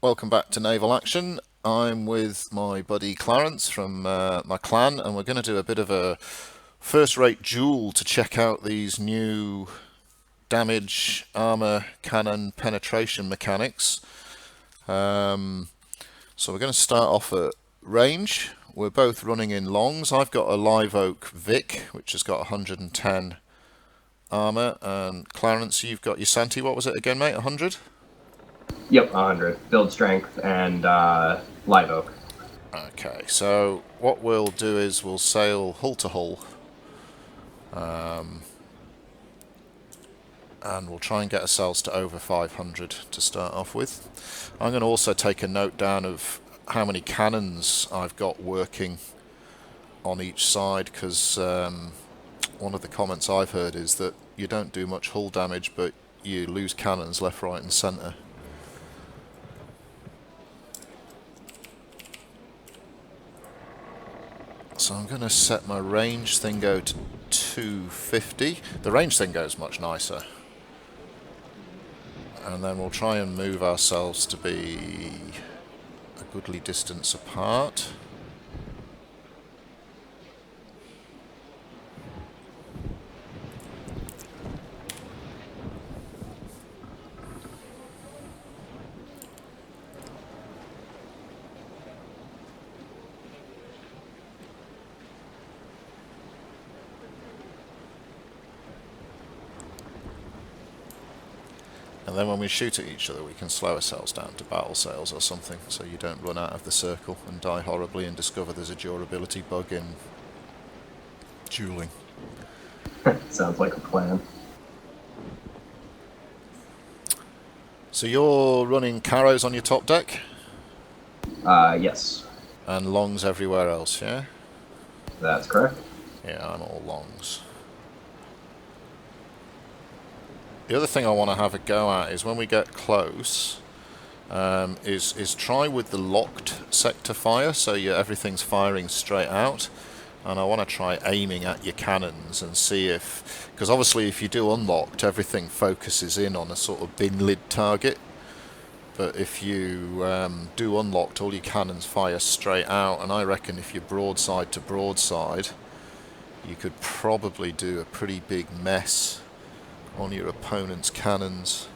Welcome back to Naval Action. I'm with my buddy Clarence from my clan, and we're going to do a bit of a first-rate duel to check out these new damage, armor, cannon, penetration mechanics. Um, so we're going to start off at range. We're both running in longs. I've got a live oak Vic, which has got 110 armor, and Clarence, you've got your Santi. What was it again, mate? 100? Yep, 100. Build strength and live oak. Okay, so what we'll do is we'll sail hull to hull, and we'll try and get ourselves to over 500 to start off with. I'm going to also take a note down of how many cannons I've got working on each side, because one of the comments I've heard is that you don't do much hull damage, but you lose cannons left, right and centre. So I'm going to set my range thing go to 250. The range thing goes much nicer. And then we'll try and move ourselves to be a goodly distance apart. And then when we shoot at each other, we can slow ourselves down to battle sails or something, so you don't run out of the circle and die horribly and discover there's a durability bug in dueling. Sounds like a plan. So you're running carros on your top deck Yes, and longs everywhere else, yeah? that's correct. Yeah, I'm all longs. The other thing I want to have a go at is when we get close, is try with the locked sector fire, so everything's firing straight out. And I want to try aiming at your cannons and see if, because obviously if you do unlocked, everything focuses in on a sort of bin lid target. But if you do unlocked, all your cannons fire straight out, and I reckon if you're broadside to broadside, you could probably do a pretty big mess on your opponent's cannons.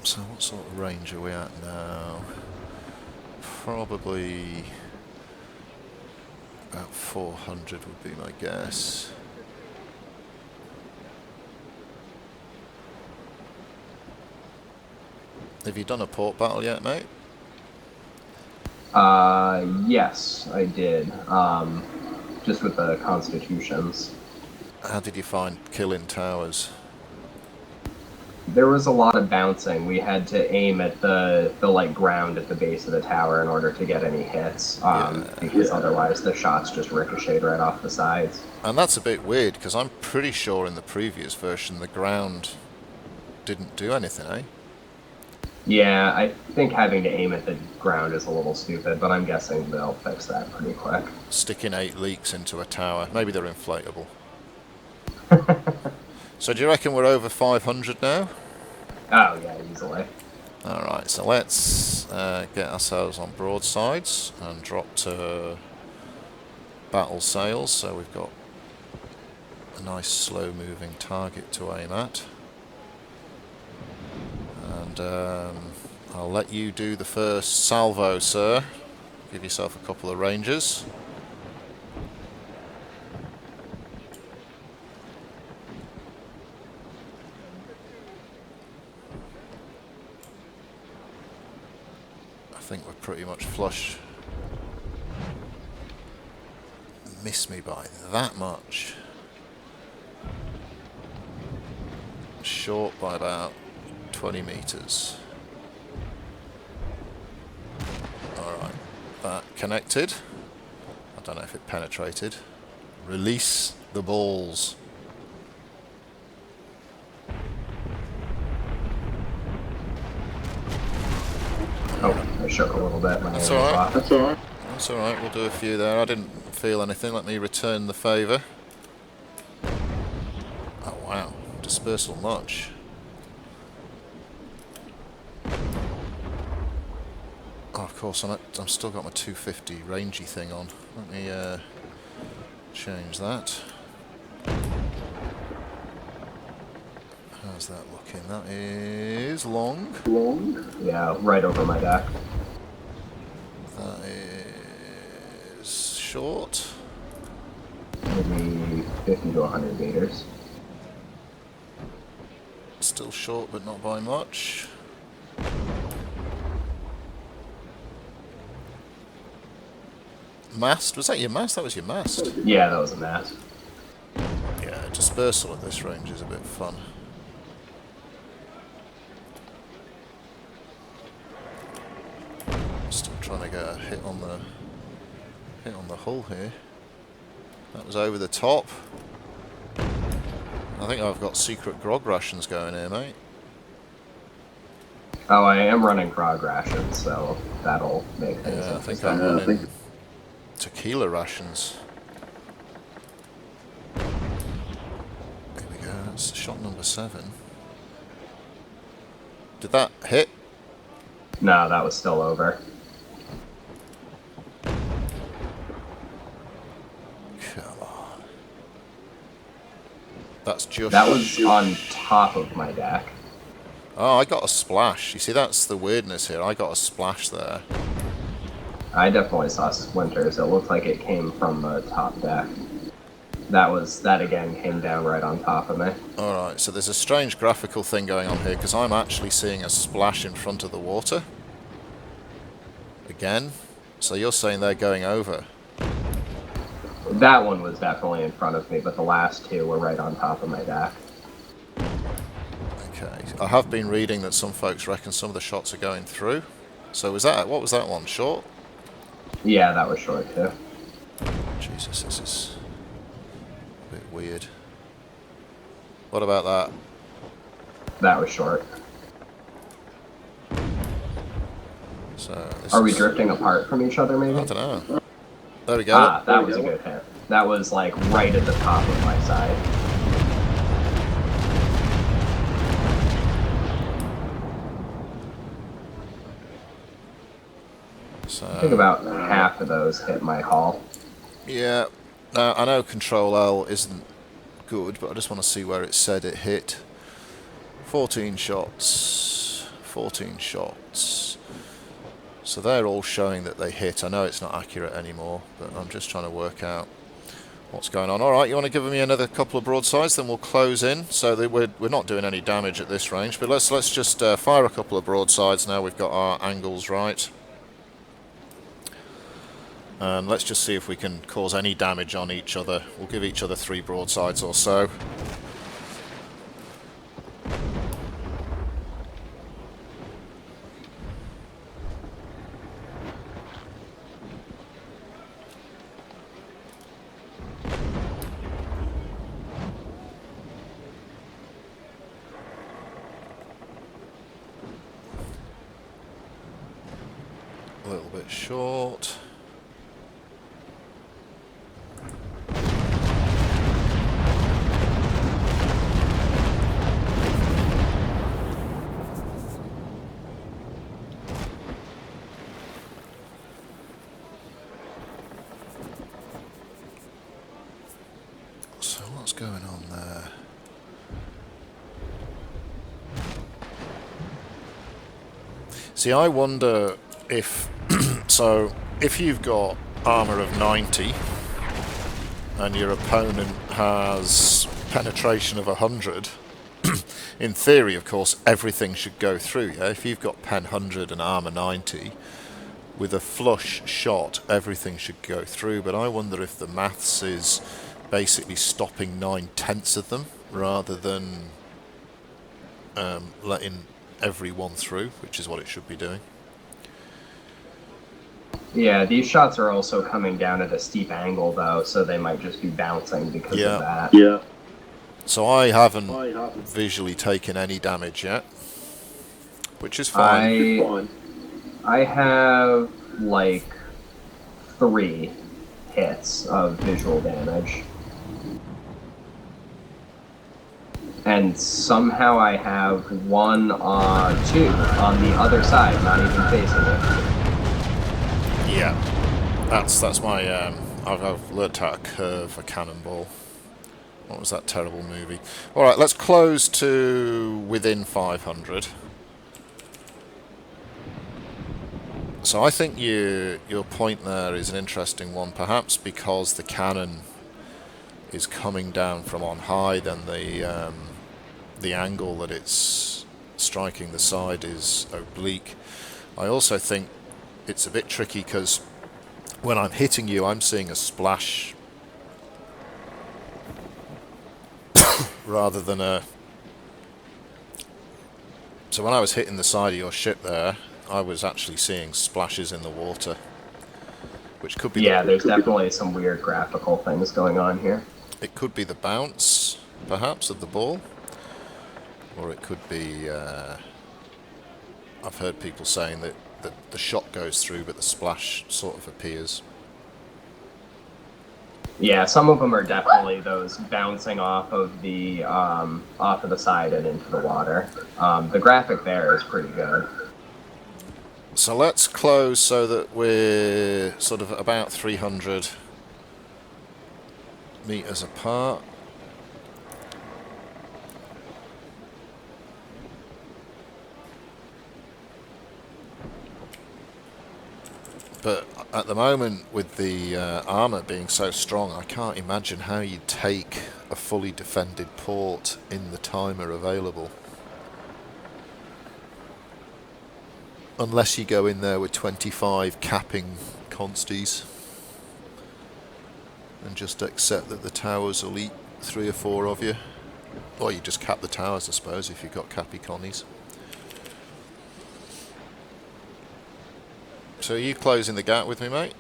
So what sort of range are we at now? Probably about 400 would be my guess. Have you done a port battle yet, mate? Yes, I did. Just with the constitutions. How did you find killing towers? There was a lot of bouncing. We had to aim at the like ground at the base of the tower in order to get any hits, because otherwise the shots just ricocheted right off the sides. And that's a bit weird, because I'm pretty sure in the previous version the ground didn't do anything, eh? Yeah, I think having to aim at the ground is a little stupid, but I'm guessing they'll fix that pretty quick. Sticking 8 leaks into a tower. Maybe they're inflatable. So do you reckon we're over 500 now? Oh yeah, easily. Alright, so let's get ourselves on broadsides and drop to battle sails, so we've got a nice slow moving target to aim at. And I'll let you do the first salvo, sir. Give yourself a couple of ranges. I think we're pretty much flush. Miss me by that much. Short by about 20 meters. Alright, that connected. I don't know if it penetrated. Release the balls. Oh, I shook a little bit. That's alright. That's alright, we'll do a few there. I didn't feel anything. Let me return the favour. Oh wow, dispersal much. course, I'm still got my 250 rangey thing on. Let me change that. How's that looking? That is long. Long? Yeah, right over my deck. That is short. Maybe 50 to 100 meters. Still short, but not by much. Mast? Was that your mast? That was your mast. Yeah, that was a mast. Yeah, dispersal at this range is a bit fun. Still trying to get a hit on the hull here. That was over the top. I think I've got secret grog rations going here, mate. Oh, I am running grog rations, so that'll make things Yeah, I think interesting. I'm running tequila rations. Here we go, that's shot number 7. Did that hit? No, that was still over. Come on. That's just... That was on top of my deck. Oh, I got a splash. You see, that's the weirdness here. I got a splash there. I definitely saw splinters. It looked like it came from the top deck. That again came down right on top of me. Alright, so there's a strange graphical thing going on here, because I'm actually seeing a splash in front of the water. Again. So you're saying they're going over. That one was definitely in front of me, but the last two were right on top of my deck. Okay. I have been reading that some folks reckon some of the shots are going through. So was that, what was that one? Short? Yeah, that was short too. Jesus, this is a bit weird. What about that? That was short. So this Are we is- drifting apart from each other, maybe? I don't know. There we go. Ah, that was a good hit. That was like right at the top of my side. So, I think about half of those hit my hull. yeah. Now, I know Control L isn't good, but I just want to see where it said it hit. 14 shots. 14 shots. So they're all showing that they hit. I know it's not accurate anymore, but I'm just trying to work out what's going on. Alright, you want to give me another couple of broadsides, then we'll close in. So that we're not doing any damage at this range, but let's just fire a couple of broadsides now we've got our angles right. And let's just see if we can cause any damage on each other. We'll give each other 3 broadsides or so. A little bit short. So what's going on there? See, I wonder if so if you've got armour of 90 and your opponent has penetration of 100, in theory, of course, everything should go through. Yeah? If you've got pen 100 and armour 90, with a flush shot, everything should go through. But I wonder if the maths is basically stopping 9/10 of them rather than letting every one through, which is what it should be doing. Yeah, these shots are also coming down at a steep angle, though, so they might just be bouncing because Yeah. of that. Yeah. So I haven't visually taken any damage yet, which is fine. I have like 3 hits of visual damage. And somehow I have 2 on the other side, not even facing it. Yeah, that's my. I've learnt how to curve a cannonball. What was that terrible movie? All right, let's close to within 500. So I think your point there is an interesting one, perhaps because the cannon is coming down from on high, then the angle that it's striking the side is oblique. I also think it's a bit tricky because when I'm hitting you, I'm seeing a splash rather than a... So when I was hitting the side of your ship there, I was actually seeing splashes in the water, which could be... Yeah, there's definitely some weird graphical things going on here. It could be the bounce, perhaps, of the ball, or it could be... I've heard people saying that the shot goes through, but the splash sort of appears. Yeah, some of them are definitely those bouncing off of the side and into the water. The graphic there is pretty good. So let's close so that we're sort of about 300 meters apart. But at the moment, with the armour being so strong, I can't imagine how you'd take a fully defended port in the timer available. Unless you go in there with 25 capping consties and just accept that the towers will eat 3 or 4 of you. Or you just cap the towers, I suppose, if you've got cappy connies. So are you closing the gap with me, mate?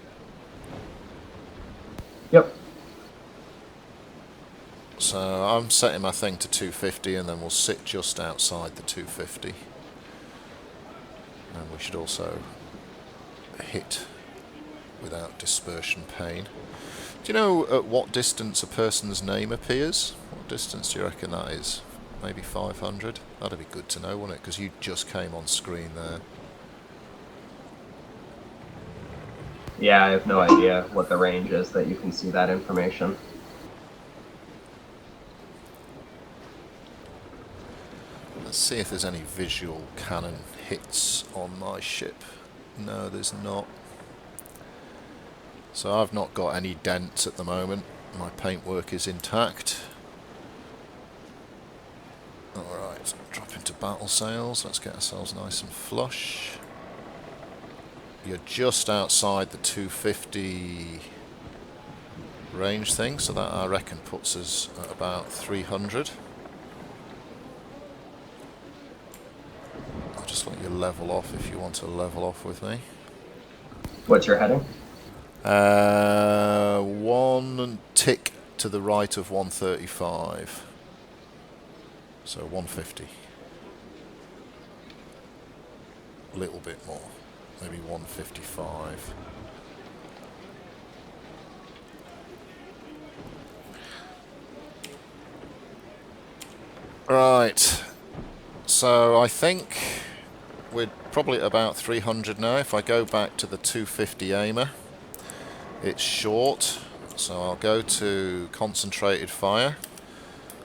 Yep. So I'm setting my thing to 250 and then we'll sit just outside the 250. And we should also hit without dispersion pain. Do you know at what distance a person's name appears? What distance do you reckon that is? Maybe 500? That'd be good to know, wouldn't it? Because you just came on screen there. Yeah, I have no idea what the range is that you can see that information. Let's see if there's any visual cannon hits on my ship. No, there's not. So I've not got any dents at the moment. My paintwork is intact. Alright, drop into battle sails. Let's get ourselves nice and flush. You're just outside the 250 range thing, so that I reckon puts us at about 300. I'll just let you level off if you want to level off with me. What's your heading? 1 tick to the right of 135. So 150. A little bit more. Maybe 155. Right. So I think we're probably at about 300 now. If I go back to the 250 aimer, it's short. So I'll go to concentrated fire.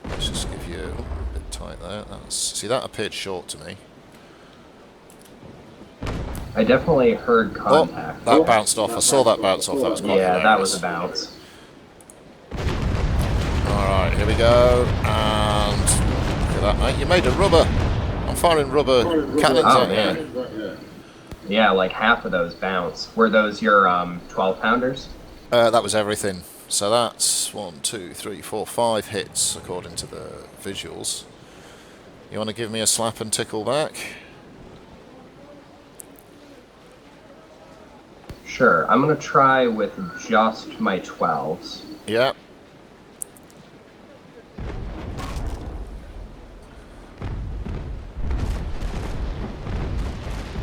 Let's just give you a bit tight there. See, that appeared short to me. I definitely heard contact. Oh, that bounced off. I saw that bounce off. That was quite hilarious. That was a bounce. Alright, here we go. And look at that, mate. You made a rubber. I'm firing rubber cannons at you. Yeah, like half of those bounce. Were those your 12-pounders? That was everything. So that's 1, 2, 3, 4, 5 hits according to the visuals. You want to give me a slap and tickle back? Sure. I'm going to try with just my 12s. Yeah.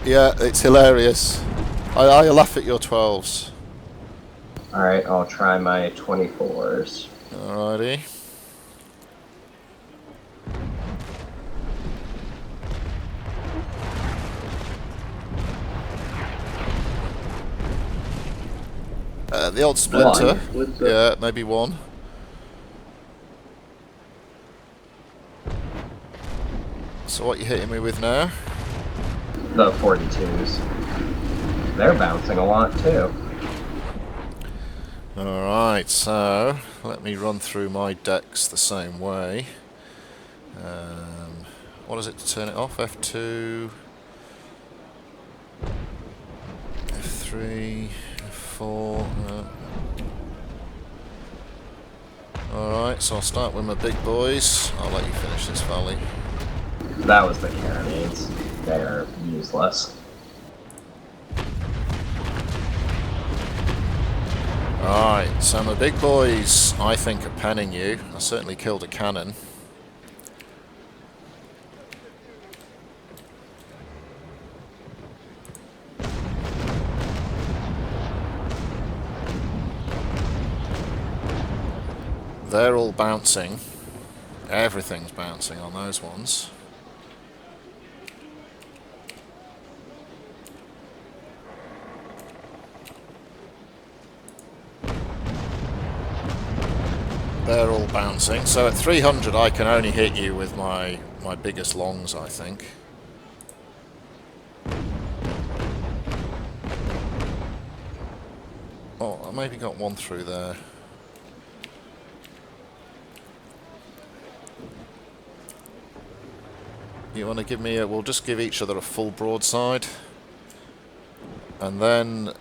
Yeah, it's hilarious. I laugh at your 12s. Alright, I'll try my 24s. Alrighty. The odd splinter. Yeah, maybe one. So what are you hitting me with now? The 42s. They're bouncing a lot too. Alright, so let me run through my decks the same way. What is it to turn it off? F2, F3, F4. Alright, so I'll start with my big boys. I'll let you finish this valley. That was the carronades. They are useless. Alright, so my big boys, I think, are penning you. I certainly killed a cannon. They're all bouncing. Everything's bouncing on those ones. They're all bouncing. So at 300 I can only hit you with my biggest longs, I think. Oh, I maybe got one through there. You want to give me a... We'll just give each other a full broadside. And then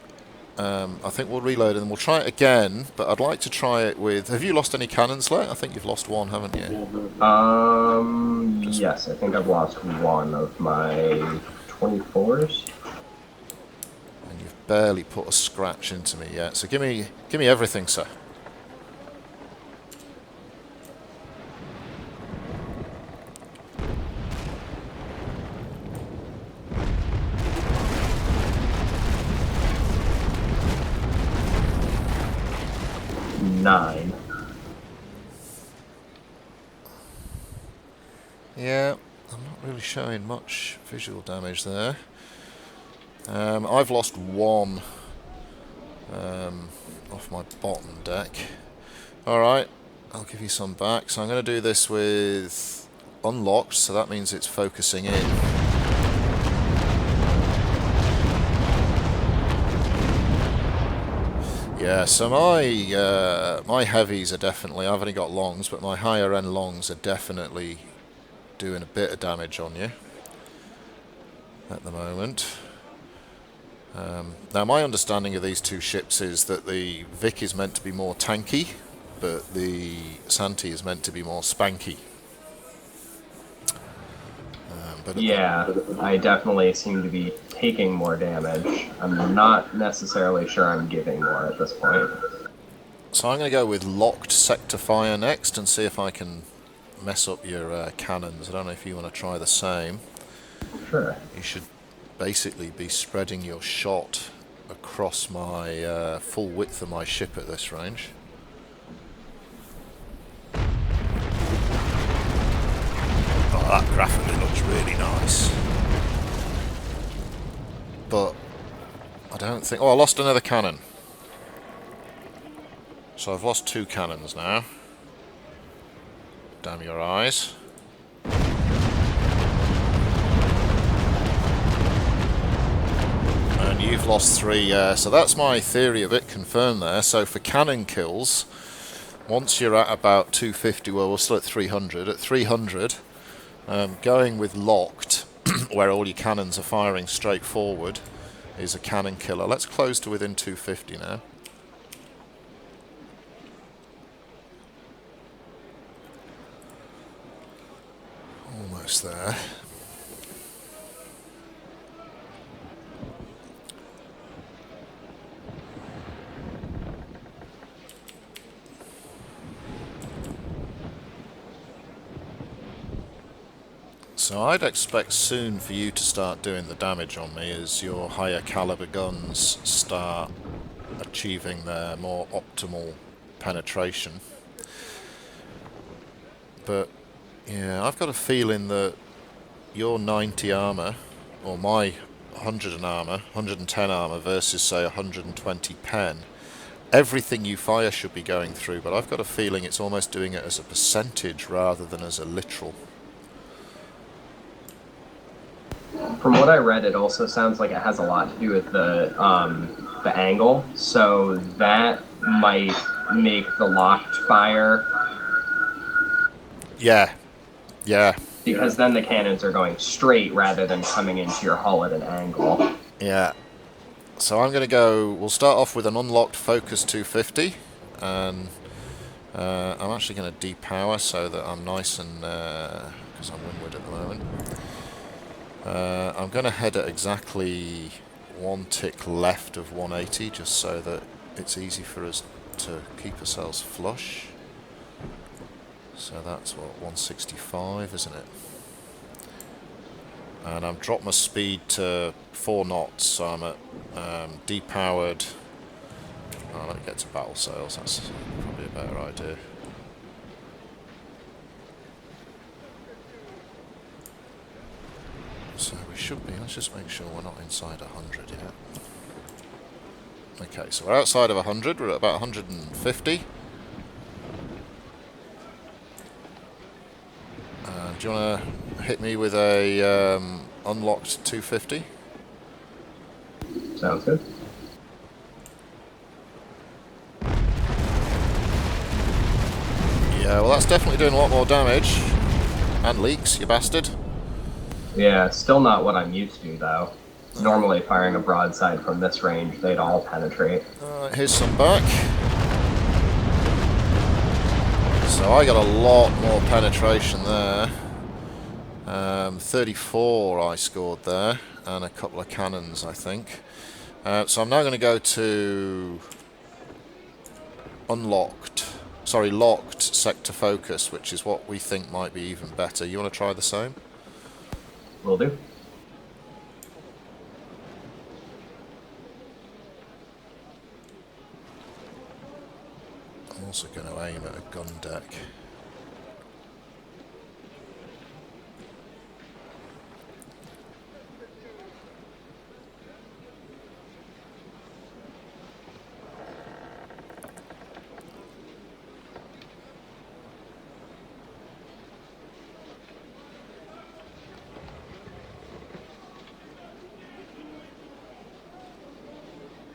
I think we'll reload and we'll try it again, but I'd like to try it with... Have you lost any cannons, Let? I think you've lost one, haven't you? Yes, I think I've lost one of my 24s. And you've barely put a scratch into me yet, so give me everything, sir. Nine. Yeah, I'm not really showing much visual damage there. I've lost one off my bottom deck. Alright, I'll give you some back. So I'm going to do this with unlocked, so that means it's focusing in. Yeah, so my heavies are definitely... I've only got longs, but my higher end longs are definitely doing a bit of damage on you at the moment. Now my understanding of these two ships is that the Vic is meant to be more tanky, but the Santi is meant to be more spanky. Yeah, I definitely seem to be taking more damage. I'm not necessarily sure I'm giving more at this point. So I'm going to go with locked sector fire next and see if I can mess up your cannons. I don't know if you want to try the same. Sure. You should basically be spreading your shot across my full width of my ship at this range. Oh, that graphically looks really nice. But I don't think... Oh, I lost another cannon. So I've lost two cannons now. Damn your eyes. And you've lost three, so that's my theory of it confirmed there. So for cannon kills, once you're at about 250, well, we're still at 300. At 300, going with locked, where all your cannons are firing straight forward, is a cannon killer. Let's close to within 250 now. Almost there. So I'd expect soon for you to start doing the damage on me as your higher caliber guns start achieving their more optimal penetration. But yeah, I've got a feeling that your 90 armor, or my 100 armor, 110 armor versus say 120 pen, everything you fire should be going through, but I've got a feeling it's almost doing it as a percentage rather than as a literal. From what I read, it also sounds like it has a lot to do with the angle, so that might make the locked fire. Yeah, yeah, Because then the cannons are going straight rather than coming into your hull at an angle. yeah. So I'm going to go, we'll start off with an unlocked focus 250, and I'm actually going to depower so that I'm nice and, because I'm windward at the moment. I'm going to head at exactly one tick left of 180, just so that it's easy for us to keep ourselves flush. So that's what, 165, isn't it? And I've dropped my speed to 4 knots, so I'm at depowered. Oh, let me get to battle sails, that's probably a better idea. So we should be, let's just make sure we're not inside 100 yet. Okay, so we're outside of 100, we're at about 150. Do you want to hit me with a unlocked 250? Sounds good. Yeah, well that's definitely doing a lot more damage. And leaks, you bastard. Yeah, still not what I'm used to, though. Normally, firing a broadside from this range, they'd all penetrate. Alright, here's some back. So I got a lot more penetration there. 34 I scored there, and a couple of cannons, I think. So I'm now going to go to locked sector focus, which is what we think might be even better. You want to try the same? Will do. I'm also going to aim at a gun deck.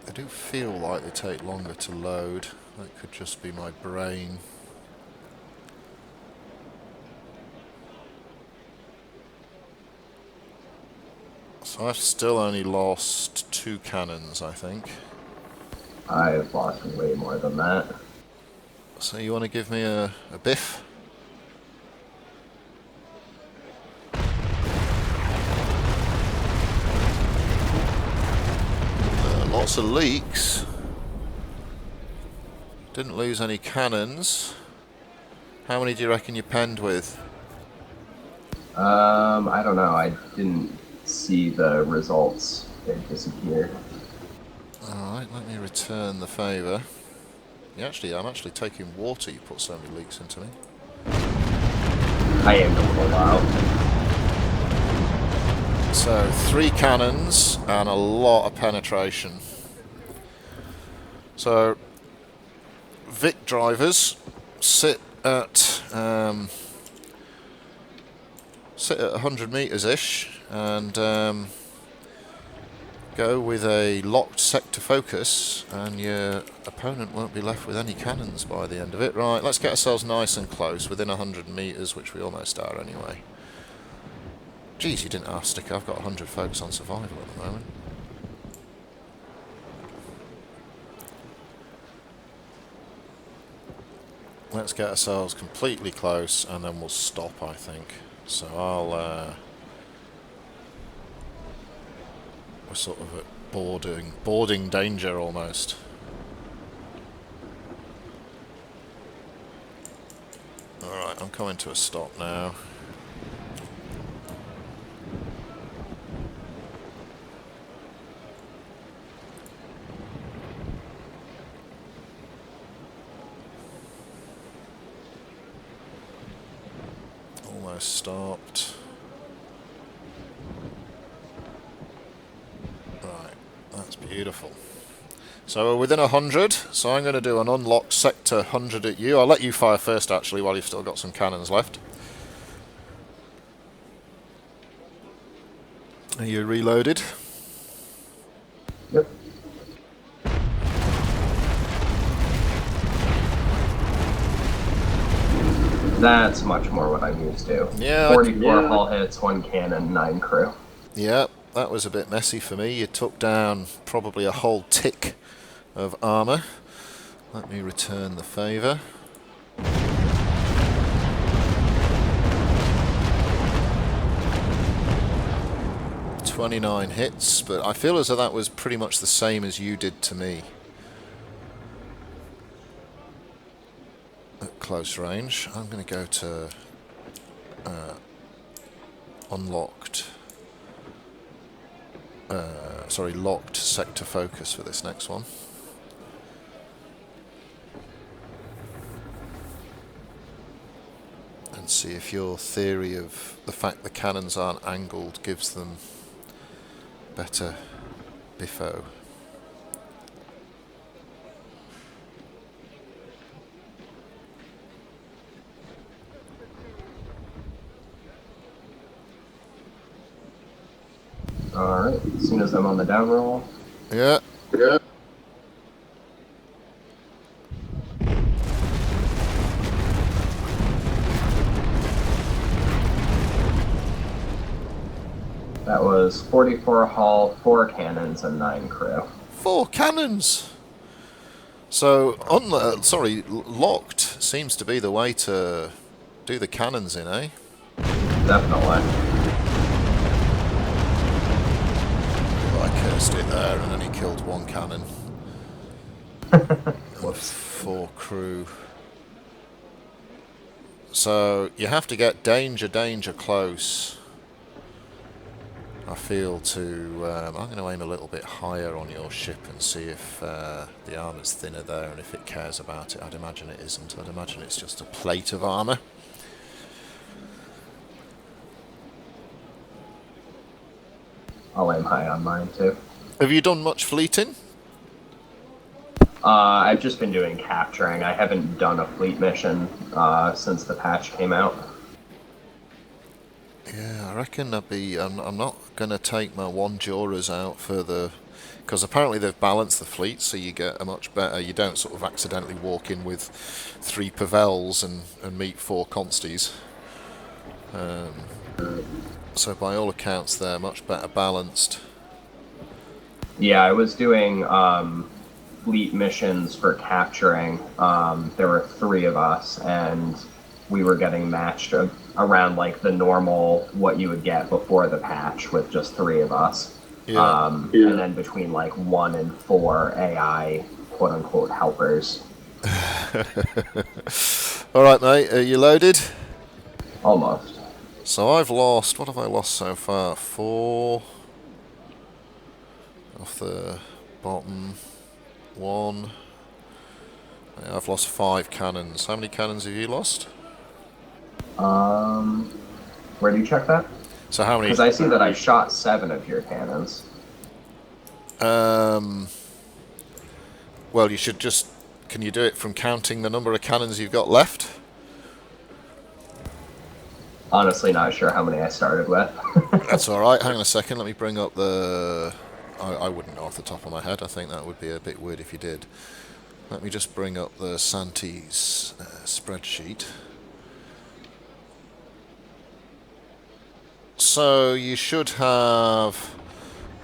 They do feel like they take longer to load. That could just be my brain. So I've still only lost 2 cannons, I think. I've lost way more than that. So you want to give me a biff? Lots of leaks. Didn't lose any cannons. How many do you reckon you penned with? I don't know. I didn't see the results. They disappeared. Alright, let me return the favour. I'm actually taking water, you put so many leaks into me. I aimed a little low. So 3 cannons and a lot of penetration. So Vic drivers sit at 100 meters ish and go with a locked sector focus, and your opponent won't be left with any cannons by the end of it. Right, let's get ourselves nice and close within 100 meters, which we almost are anyway. Geez, you didn't half stick. I've got 100 focus on survival at the moment. Let's get ourselves completely close and then we'll stop, I think. So we're sort of at boarding danger almost. Alright, I'm coming to a stop now. Almost stopped. Right, that's beautiful. So we're within 100, so I'm going to do an unlocked sector 100 at you. I'll let you fire first, actually, while you've still got some cannons left. Are you reloaded? Yep. That's much more what I'm used to. Yeah. 44 hull hits, 1 cannon, 9 crew. Yeah, that was a bit messy for me. You took down probably a whole tick of armour. Let me return the favour. "29 hits, but I feel as though that was pretty much the same as you did to me. At close range. I'm going to go to unlocked. Sorry, locked sector focus for this next one. And see if your theory of the fact the cannons aren't angled gives them better biffo. Alright, as soon as I'm on the down roll. Yeah. Yeah. That was 44 hull, 4 cannons, and 9 crew. 4 cannons! So, locked seems to be the way to do the cannons in, eh? Definitely. I cursed it there and only killed 1 cannon. Whoops. 4 crew. So, you have to get danger close. I feel to... I'm going to aim a little bit higher on your ship and see if the armour's thinner there and if it cares about it. I'd imagine it isn't. I'd imagine it's just a plate of armour. I'll aim high on mine too. Have you done much fleeting? I've just been doing capturing. I haven't done a fleet mission since the patch came out. Yeah, I reckon I'm not going to take my 1 Joras out for the... Because apparently they've balanced the fleet, so you get a much better... You don't sort of accidentally walk in with 3 Pavels and meet 4 Consties. So by all accounts they're much better balanced. Yeah, I was doing fleet missions for capturing. There were 3 of us, and we were getting matched around like the normal what you would get before the patch with just 3 of us. Yeah. And then between like 1 and 4 AI quote unquote helpers. Alright mate, are you loaded? Almost. So I've lost, what have I lost so far? 4 off the bottom, 1. Yeah, I've lost 5 cannons. How many cannons have you lost? Where do you check that? So how many? Because I see that I shot 7 of your cannons. Well, you should just... Can you do it from counting the number of cannons you've got left? Honestly, not sure how many I started with. That's alright. Hang on a second. Let me bring up the... I wouldn't know off the top of my head. I think that would be a bit weird if you did. Let me just bring up the Santi's spreadsheet. So you should have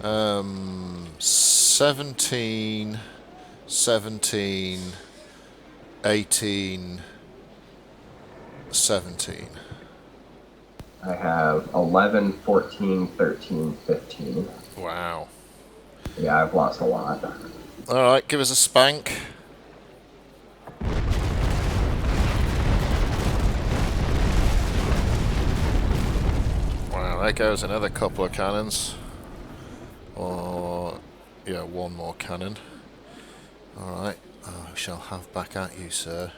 17, 17, 18, 17. I have 11, 14, 13, 15. Wow. Yeah, I've lost a lot. Alright, give us a spank. Wow, there goes another couple of cannons. Or, yeah, 1 more cannon. Alright, I shall have back at you, sir.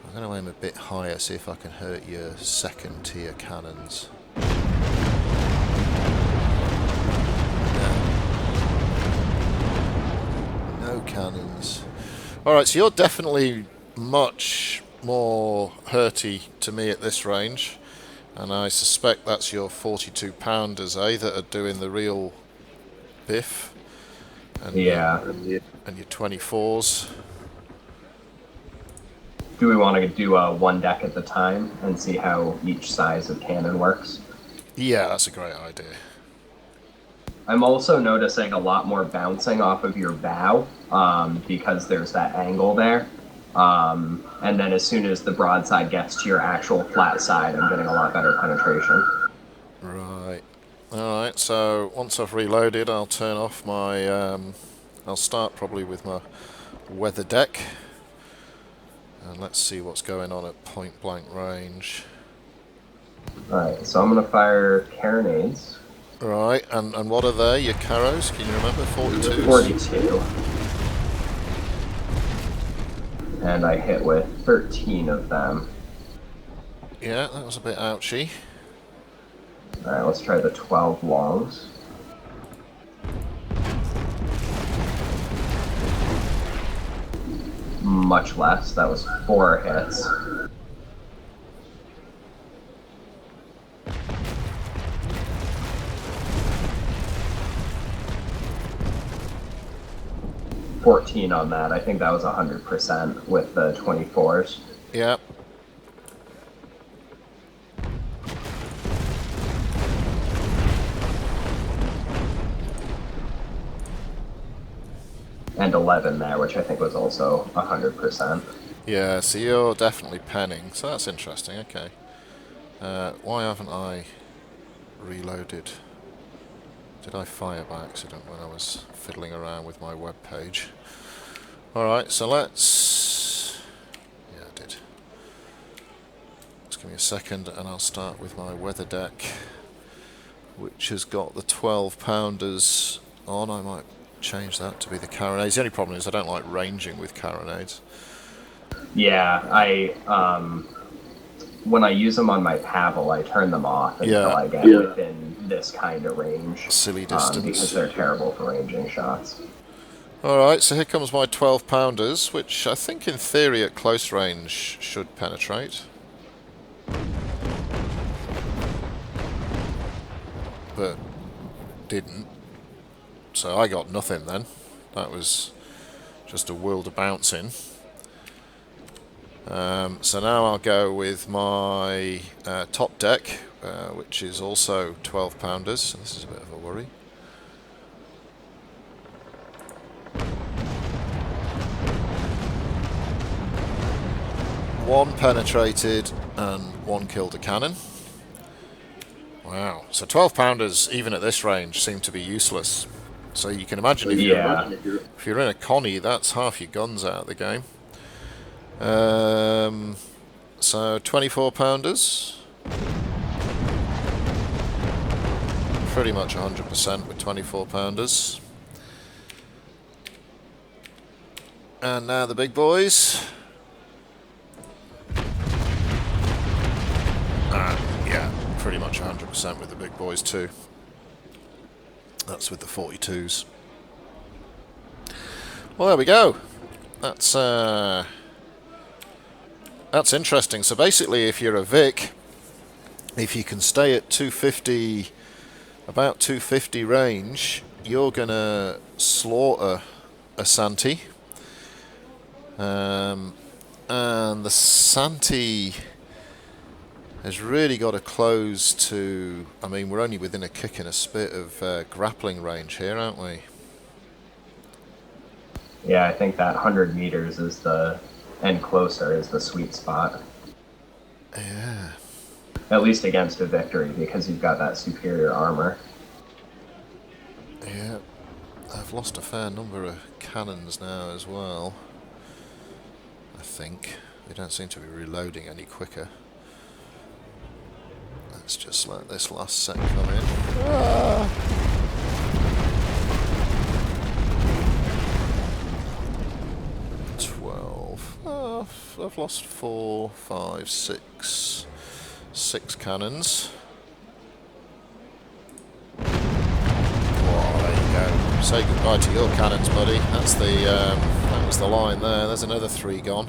I'm going to aim a bit higher, see if I can hurt your 2nd tier cannons. Alright, so you're definitely much more hurty to me at this range. And I suspect that's your 42 pounders, that are doing the real biff. And Yeah. and your 24s. Do we want to do one deck at the time and see how each size of cannon works? Yeah, that's a great idea. I'm also noticing a lot more bouncing off of your bow because there's that angle there. And then as soon as the broadside gets to your actual flat side, I'm getting a lot better penetration. Right. Alright, so once I've reloaded, I'll turn off my... I'll start probably with my weather deck. And let's see what's going on at point blank range. Alright, so I'm going to fire carronades. Right, and what are they? Your carros? Can you remember? 42s? 42. And I hit with 13 of them. Yeah, that was a bit ouchy. Alright, let's try the 12 longs. Much less. That was 4 hits. $14 on that. I think that was 100% with the 24s. Yeah. And 11 there, which I think was also 100%. Yeah, so you're definitely penning, so that's interesting, okay. Why haven't I reloaded? Did I fire by accident when I was fiddling around with my web page? Alright, so let's... Yeah, I did. Just give me a second and I'll start with my weather deck, which has got the 12 pounders on. I might change that to be the carronades. The only problem is I don't like ranging with carronades. Yeah, when I use them on my paddle, I turn them off until I get within this kind of range. Silly distance. Because they're terrible for ranging shots. Alright, so here comes my 12 pounders, which I think in theory at close range should penetrate. But didn't. So I got nothing then. That was just a world of bouncing. So now I'll go with my top deck, which is also 12 pounders. So this is a bit of a worry. One penetrated and one killed a cannon. Wow. So 12 pounders, even at this range, seem to be useless. So you can imagine if you're in a Connie, that's half your guns out of the game. So 24 pounders. Pretty much 100% with 24 pounders. And now the big boys. Yeah, pretty much 100% with the big boys too. That's with the 42s. Well, there we go. That's interesting. So basically, if you're a Vic, if you can stay at 250, about 250 range, you're gonna slaughter a Santi. And the Santi has really got to close to... I mean, we're only within a kick and a spit of grappling range here, aren't we? Yeah, I think that 100 meters is and closer is the sweet spot. Yeah. At least against a victory, because you've got that superior armor. Yeah. I've lost a fair number of cannons now as well. I think. They don't seem to be reloading any quicker. Let's just let this last set come in. Ah! 12. Oh, I've lost 4, 5, 6. 6 cannons. Oh, there you go. Say goodbye to your cannons, buddy. That was the line there. There's another 3 gone.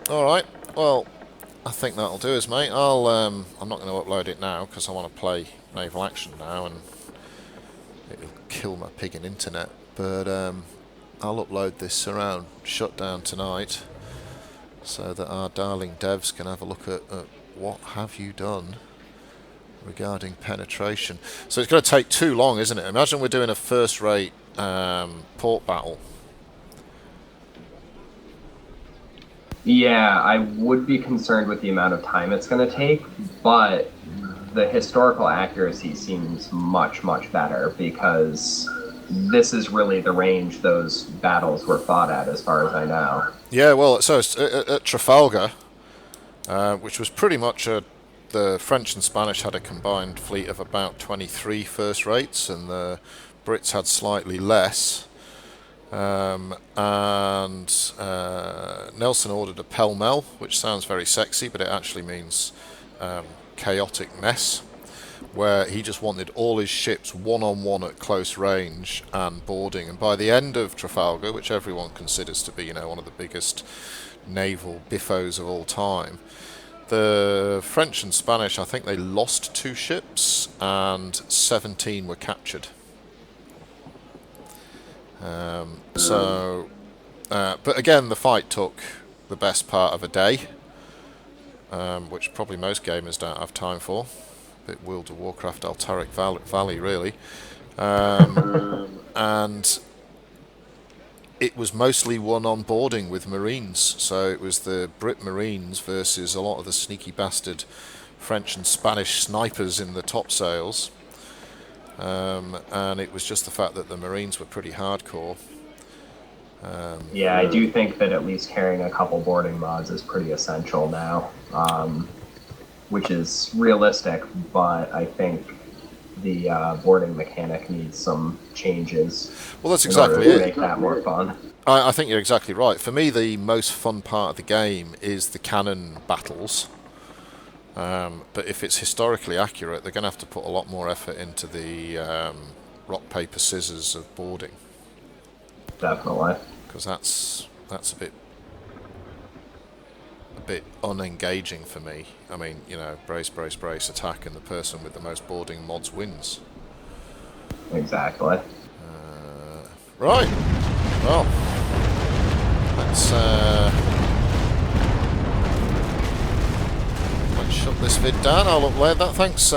Alright, well, I think that'll do us, mate. I'm not going to upload it now because I want to play Naval Action now and it'll kill my pig in internet. But I'll upload this around shutdown tonight so that our darling devs can have a look at what have you done regarding penetration. So it's going to take too long, isn't it? Imagine we're doing a first-rate port battle. Yeah, I would be concerned with the amount of time it's going to take, but the historical accuracy seems much, much better because this is really the range those battles were fought at, as far as I know. Yeah, well, so at Trafalgar, which was pretty much the French and Spanish had a combined fleet of about 23 first rates, and the Brits had slightly less. And Nelson ordered a pell-mell, which sounds very sexy, but it actually means chaotic mess, where he just wanted all his ships one-on-one at close range and boarding. And by the end of Trafalgar, which everyone considers to be, you know, one of the biggest naval biffos of all time, the French and Spanish, I think they lost 2 ships and 17 were captured. But again, the fight took the best part of a day, which probably most gamers don't have time for. A bit World of Warcraft Altaric Valley, really. And it was mostly won on boarding with Marines, so it was the Brit Marines versus a lot of the sneaky bastard French and Spanish snipers in the topsails. And it was just the fact that the Marines were pretty hardcore. Yeah, I do think that at least carrying a couple boarding mods is pretty essential now, which is realistic, but I think the boarding mechanic needs some changes. Well, that's exactly in order it. to make that more fun. I think you're exactly right. For me, the most fun part of the game is the cannon battles. But if it's historically accurate, they're going to have to put a lot more effort into the rock, paper, scissors of boarding. Definitely. Because that's a bit unengaging for me. I mean, you know, brace, brace, brace, attack, and the person with the most boarding mods wins. Exactly. Right. Well, let's shut this vid down. I'll upload that. Thanks,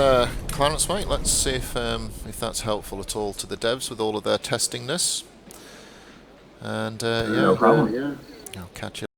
Clarence, mate. Let's see if that's helpful at all to the devs with all of their testingness. And yeah, No problem. I'll catch you.